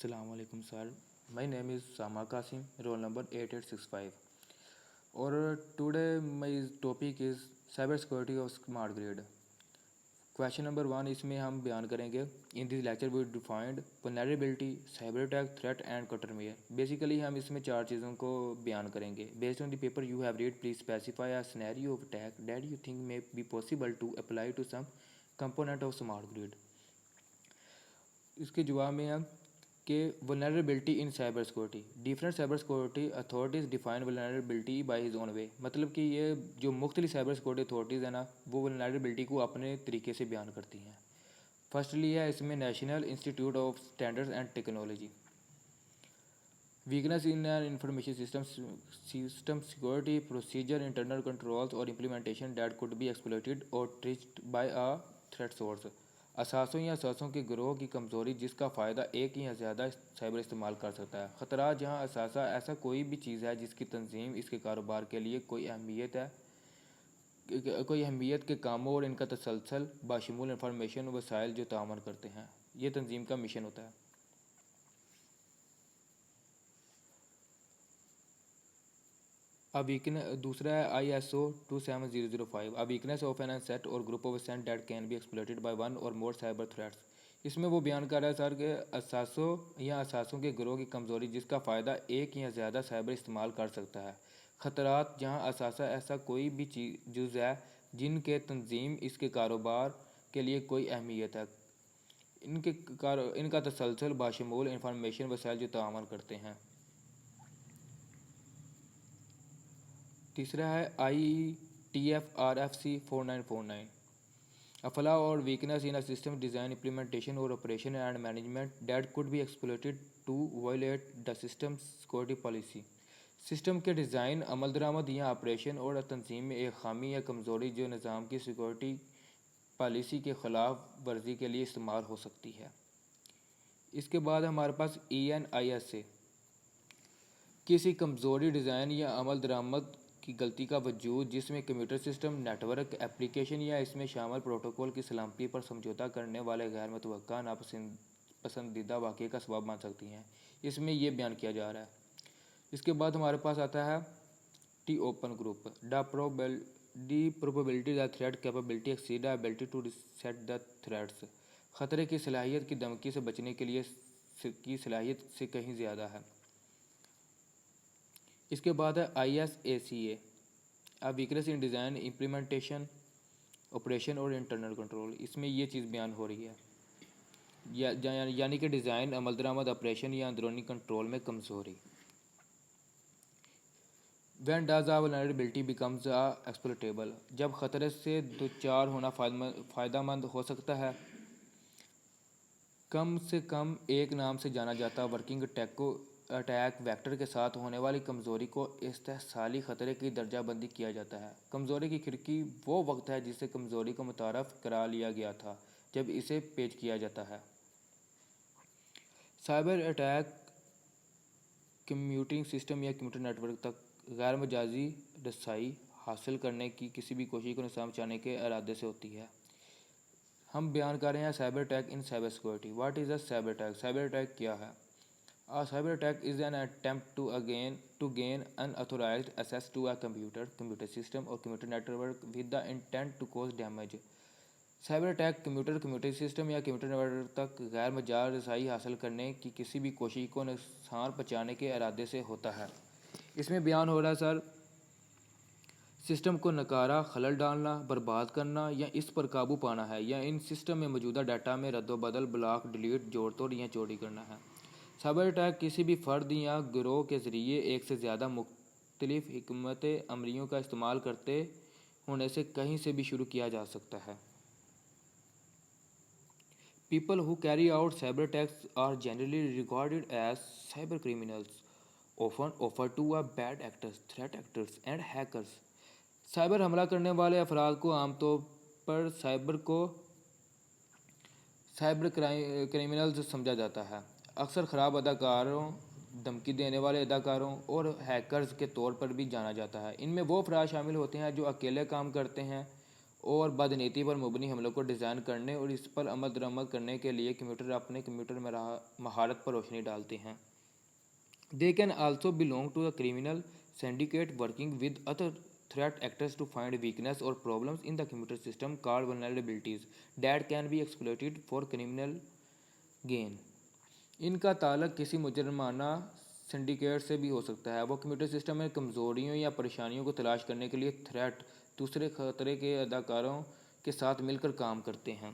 Assalamu alaikum sir. My name is Sama Qasim, roll number 8865. Or today my topic is cyber security of smart grid. Question number 1 इसमें हम बयान करेंगे. In this lecture we defined vulnerability, cyber attack, threat and countermeasure. Basically हम इसमें चार चीज़ों को बयान करेंगे. Based on the paper you have read, please specify a scenario of attack that you think may be possible to apply to some component of smart grid. इसके जवाब में हम कि vulnerability in cyber security. Different cyber security authorities define vulnerability by his own way. मतलब कि ये जो मुख्तलिफ साइबर सिक्योरिटी अथॉरिटीज़ हैं ना, वो वल्नरेबिलिटी को अपने तरीके से बयान करती हैं. फर्स्टली है इसमें national institute of standards and technology. Weakness in an information system security procedure internal controls और implementation that could be exploited और triggered by a threat source. असासों या असासों के गिरोह की कमज़ोरी जिसका फ़ायदा एक या ज़्यादा साइबर इस्तेमाल कर सकता है. ख़तरा जहां असासा ऐसा कोई भी चीज़ है जिसकी तंजीम इसके कारोबार के लिए कोई अहमियत के कामों और इनका तसलसल बाशमूल इंफॉर्मेशन वसाइल जो तामर करते हैं. ये तंजीम का मिशन होता है. दूसरा है ISO 27005. A weakness of an asset or group of assets that can be exploited by one or more cyber threats. इसमें वो बयान कर रहा है सर कि असासों या असासों के गिरोह की कमज़ोरी जिसका फ़ायदा एक या ज़्यादा साइबर इस्तेमाल कर सकता है. ख़तरात जहां असासा ऐसा कोई भी जुज़ है जिनके तंजीम इसके कारोबार के लिए कोई अहमियत है, इनका तसलसल बाशमूल इंफॉर्मेशन वसाइल जो तामल करते हैं. तीसरा है IETF RFC 4949. अफला और weakness in a system design implementation और operation and management that could be exploited to violate the system security policy. System के डिज़ाइन, अमल दरामद या ऑपरेशन और तंजीम में एक खामी या कमज़ोरी जो निज़ाम की सिक्योरिटी पॉलिसी के ख़िलाफ़ वर्जी के लिए इस्तेमाल हो सकती है. इसके बाद हमारे पास ENISA. किसी कमज़ोरी डिज़ाइन या अमल दरामद की गलती का वजूद जिसमें कंप्यूटर सिस्टम, नेटवर्क, एप्लीकेशन या इसमें शामिल प्रोटोकॉल की सलामती पर समझौता करने वाले गैर मुतवक्का नापसंदीदा वाक़े का सबब बन सकती हैं. इसमें ये बयान किया जा रहा है. इसके बाद हमारे पास आता है T open group. The probability the threat capability exceed the ability to set the threats. ख़तरे की सलाहियत की धमकी से बचने के लिए की सलाहियत से कहीं ज़्यादा है. इसके बाद है ISACA. Weakness in design implementation operation और इंटरनल कंट्रोल. इसमें ये चीज़ बयान हो रही है यानी कि डिज़ाइन, अमल दरामद, ऑपरेशन या अंदरूनी कंट्रोल में कमज़ोरी. When does a vulnerability becomes exploitable. जब ख़तरे से दोचार होना फ़ायदेमंद हो सकता है. कम से कम एक नाम से जाना जाता वर्किंग अटैक वेक्टर के साथ होने वाली कमज़ोरी को इस्तेहसाली ख़तरे की दर्जाबंदी किया जाता है. कमज़ोरी की खिड़की वो वक्त है जिससे कमज़ोरी को मुतारफ़ करा लिया गया था जब इसे पेश किया जाता है. साइबर अटैक कंप्यूटिंग सिस्टम या कंप्यूटर नेटवर्क तक गैर मजाजी रसाई हासिल करने की किसी भी कोशिश को नुकसान पहुँचाने के इरादे से होती है. हम बयान कर रहे हैं cyber attack in cyber security. What is a cyber attack? Cyber attack क्या है? A cyber attack is an attempt to gain unauthorized access to a computer system or computer network with the intent to cause damage. Cyber attack computer system या computer network तक गैर मजाज रसाई हासिल करने की किसी भी कोशिश को नुकसान पहुँचाने के इरादे से होता है. इसमें बयान हो रहा है सर सिस्टम को नकारा, खलल डालना, बर्बाद करना या इस पर काबू पाना है, या इन सिस्टम में मौजूदा डाटा में रद्दोबदल, ब्लॉक, डिलीट, जोड़ तोड़ या चोरी करना है. साइबर अटैक किसी भी फ़र्द या गिरोह के ज़रिए एक से ज़्यादा मुख्तलिफ हिकमत अमलियों का इस्तेमाल करते होने से कहीं से भी शुरू किया जा सकता है. People who carry out cyber attacks are generally regarded as cyber criminals, often offer to a bad actors, threat actors and hackers. Cyber हमला करने वाले अफराद को आमतौर पर साइबर क्रिमिनल्स समझा जाता है. अक्सर ख़राब अदाकारों, धमकी देने वाले अदाकारों और हैकर्स के तौर पर भी जाना जाता है. इनमें वो अफराद शामिल होते हैं जो अकेले काम करते हैं اور بدنیتی پر مبنی حملوں کو ڈیزائن کرنے اور اس پر عمل درآمد کرنے کے لیے کمیوٹر اپنے کمپیوٹر میں مہارت پر روشنی ڈالتے ہیں. They can also belong to a criminal syndicate working with other threat actors to find weakness or problems in the computer system called vulnerabilities that can be exploited for criminal gain. ان کا تعلق کسی مجرمانہ syndicate سے بھی ہو سکتا ہے. وہ computer system میں کمزوریوں یا پریشانیوں کو تلاش کرنے کے لیے تھریٹ دوسرے خطرے کے اداروں کے ساتھ مل کر کام کرتے ہیں.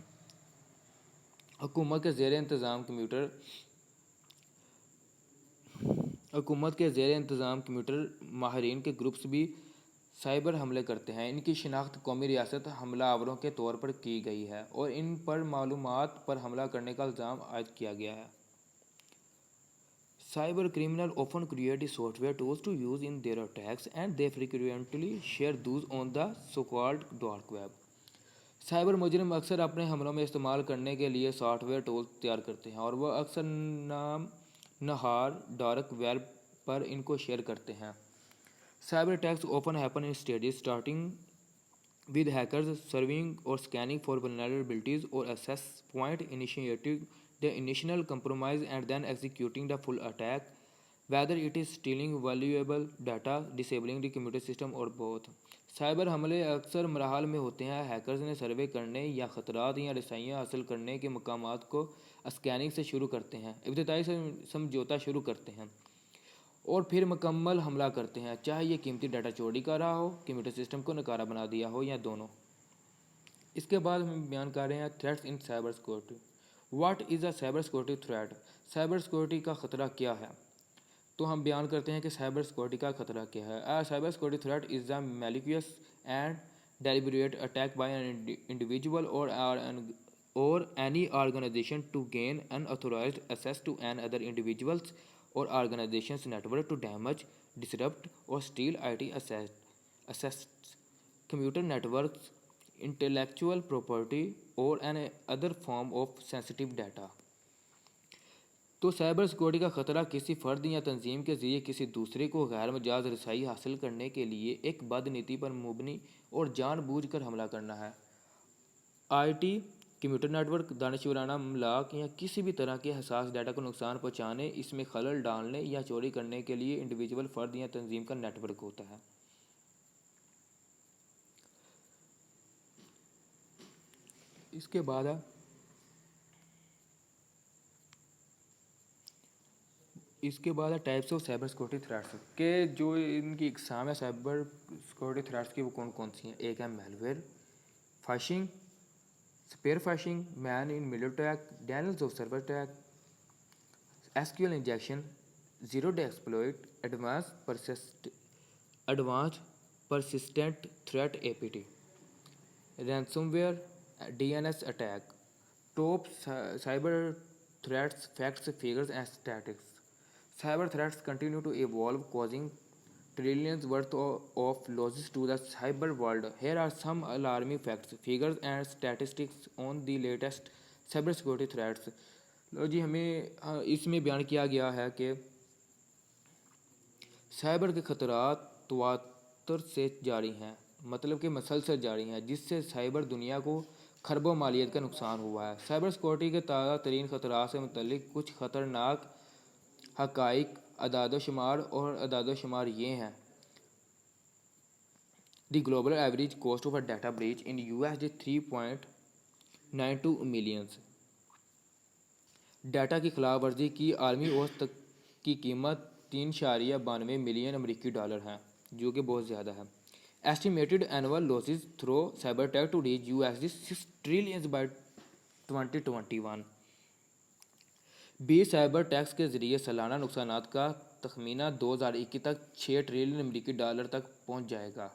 حکومت کے زیر انتظام کمپیوٹر ماہرین کے گروپس بھی سائبر حملے کرتے ہیں. ان کی شناخت قومی ریاست حملہ آوروں کے طور پر کی گئی ہے اور ان پر معلومات پر حملہ کرنے کا الزام عائد کیا گیا ہے. Cyber criminals often create software tools to use in their attacks and they frequently share those on the so-called dark web. Cyber مجرم اکثر اپنے حملوں میں استعمال کرنے کے لیے سافٹ ویئر ٹولز تیار کرتے ہیں اور وہ اکثر نام نہار ڈارک ویب پر ان کو شیئر کرتے ہیں. Cyber attacks often happen in stages starting with hackers surveying or scanning for vulnerabilities or access point, initiating the initial compromise and then executing the full attack, whether it is stealing valuable data, disabling the computer system or both. Cyber حملے اکثر مراحل میں ہوتے ہیں. Hackers نے survey کرنے یا خطرات یا رسائیاں حاصل کرنے کے مقامات کو اسکیننگ سے شروع کرتے ہیں, ابتدائی سمجھوتا شروع کرتے ہیں اور پھر مکمل حملہ کرتے ہیں, چاہے یہ قیمتی ڈیٹا چوری کر رہا ہو, کمپیوٹر سسٹم کو ناکارہ بنا دیا ہو یا دونوں. اس کے بعد ہم بیان کر رہے ہیں threats in cyber security. What is A cyber security threat? Cyber security کا خطرہ کیا ہے؟ تو ہم بیان کرتے ہیں کہ سائبر سیکورٹی کا خطرہ کیا ہے. Cyber security threat is a malicious and deliberate attack by an individual or any organization to gain unauthorized access to an other individual's or organization's network to damage, disrupt, or steal IT assets, computer networks, intellectual property, or any other form of sensitive data. تو cyber security کا خطرہ کسی فرد یا تنظیم کے ذریعے کسی دوسرے کو غیر مجاز رسائی حاصل کرنے کے لیے ایک بد نیتی پر مبنی اور جان بوجھ کر حملہ کرنا ہے. I T computer network, دانشورانہ املاک یا کسی بھی طرح کے حساس ڈیٹا کو نقصان پہنچانے, اس میں خلل ڈالنے یا چوری کرنے کے لیے انڈیویجول فرد یا تنظیم کا نیٹ ورک ہوتا ہے. اس کے بعد types of cyber security threats کہ جو ان کی اقسام ہے سائبر سیکورٹی تھریٹس کی وہ کون کون سی ہیں. ایک ہے malware, phishing, spear phishing, man in middle attack, denials of server attack, S Q L injection, zero day exploit, advance persistent threat A P T, ransomware, D N S attack. Top cyber threats, facts, figures and statistics. Cyber threats continue to evolve, causing trillions worth of losses to the cyber world. Here are some alarming facts, figures and statistics on the latest cyber security threats. لو جی ہمیں اس میں بیان کیا گیا ہے کہ cyber کے خطرات تواتر سے جاری ہیں, مطلب کہ مسلسل جاری ہیں, جس سے سائبر دنیا کو خربوں مالیت کا نقصان ہوا ہے. سائبر سیکورٹی کے تازہ ترین خطرات سے متعلق کچھ خطرناک حقائق, اعداد و شمار یہ ہیں. The global average cost of a data breach in USD 3.92 millions. Data کی خلاف ورزی کی عالمی اوسط کی قیمت 3.92 ملین امریکی ڈالر ہے, جو کہ بہت زیادہ ہے. Estimated annual losses through cyber attack to reach USD 6 trillions by 2021. 20 cyber attacks کے ذریعے سالانہ نقصانات کا تخمینہ 2021 تک 6 ٹریلین امریکی ڈالر تک پہنچ جائے گا.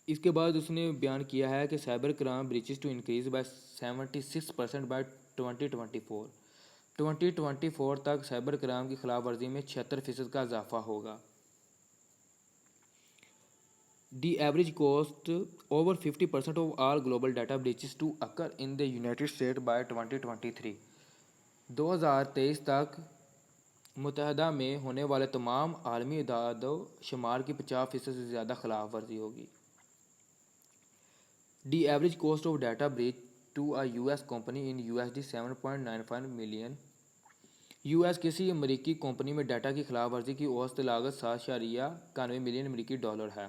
اس کے بعد اس نے بیان کیا ہے کہ cyber crime breaches to increase by 76% by 2024. 2024 تک سائبر کرائم کی خلاف ورزی میں 76% کا اضافہ ہوگا. The average cost over 50% of all global data breaches to occur in the United States by 2023. 2023 تک متحدہ میں ہونے والے تمام عالمی اعداد و شمار کی 50% سے زیادہ خلاف ورزی ہوگی. The average cost of data breach to a US company in USD 7.95 million. US किसी अमेरिकी कंपनी में डाटा की खिलाफ वर्जी की औसत लागत 7.91 मिलियन अमेरिकी डॉलर है.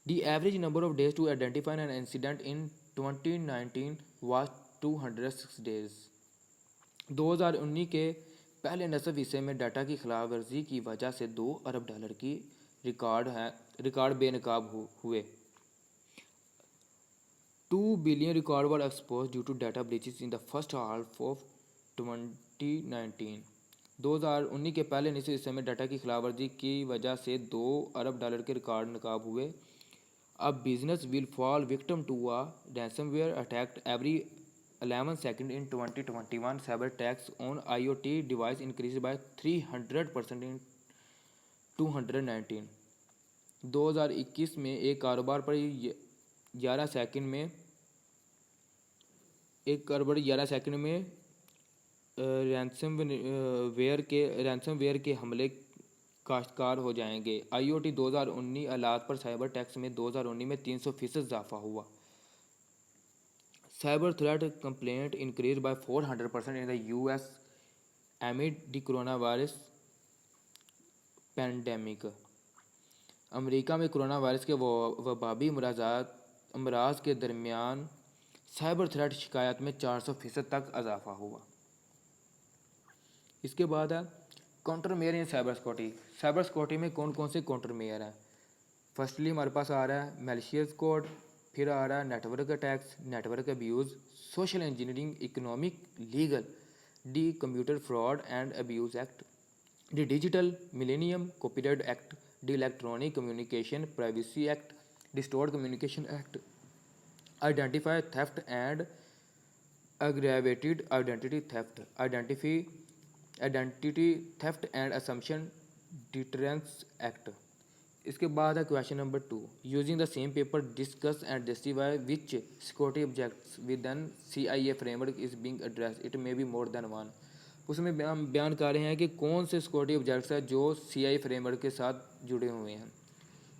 The average number of days to identify an incident in 2019 was 206 days. 2019 के पहले नसफ हिस्से में डाटा की खिलाफ वर्जी की वजह से $2 अरब की रिकॉर्ड बेनकाब हुए. 2 billion records were exposed due to data breaches in the first half of 2019. 2019 के पहले निश्चित हिस्से में डाटा की खिलाफवर्जी की वजह से $2 अरब के रिकॉर्ड नकाब हुए. A business will fall victim to a ransomware attack every 11 seconds in 2021. Cyber attacks on IoT device increased by 300% in 2019. 2021 में एक कारोबार पर 11 सेकंड में रैंसमवेयर के हमले का शिकार हो जाएंगे. IoT 2019 आलात पर साइबर टैक्स में 2019 में 300% इजाफा हुआ. Cyber threat complaint increase by 400% in the US amid the coronavirus pandemic. America में कोरोना वायरस के वबावी अमराज के दरमियान साइबर थ्रेट शिकायत में 400% तक इजाफा हुआ. इसके बाद है counter mayor in cyber security. Cyber security में कौन कौन से काउंटर मेयर हैं. फर्स्टली हमारे पास आ रहा है मैलिशियस कोड, फिर आ रहा है network attacks, network abuse, social engineering, economic, legal, the computer fraud and abuse act, the digital millennium copyright act, the electronic communication privacy act, the stored communication act, identify theft and aggravated identity theft, identity theft and assumption deterrence act. इसके बाद है question number 2. Using the same paper discuss and justify which security objects with an CIA framework is being address. It may be more than one. उसमें हम बयान कर रहे हैं कि कौन से सिक्योरिटी ऑब्जेक्ट्स हैं जो CIA फ्रेमवर्क के साथ जुड़े हुए हैं.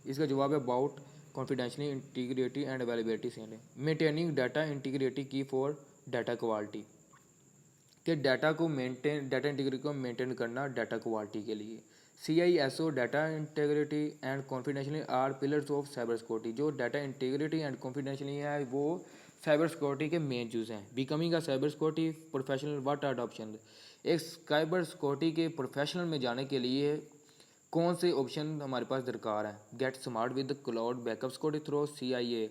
इसका जवाब है about confidentiality, integrity and availability से. मेंटेनिंग डाटा इंटीग्रिटी की फॉर डाटा क्वालिटी, कि डाटा इंटीग्रिटी को मेंटेन करना डाटा क्वालिटी के लिए. CISO data integrity and confidentiality are pillars of cyber security. जो डाटा इंटीग्रिटी एंड कॉन्फिडेंशियलिटी है वो साइबर सिक्योरिटी के मेन चूज हैं. Becoming a cyber security professional, what are options. एक साइबर सिक्योरिटी के प्रोफेशनल में जाने के लिए कौन से ऑप्शन हमारे पास दरकार हैं. Gate smart with cloud backup security through CIA,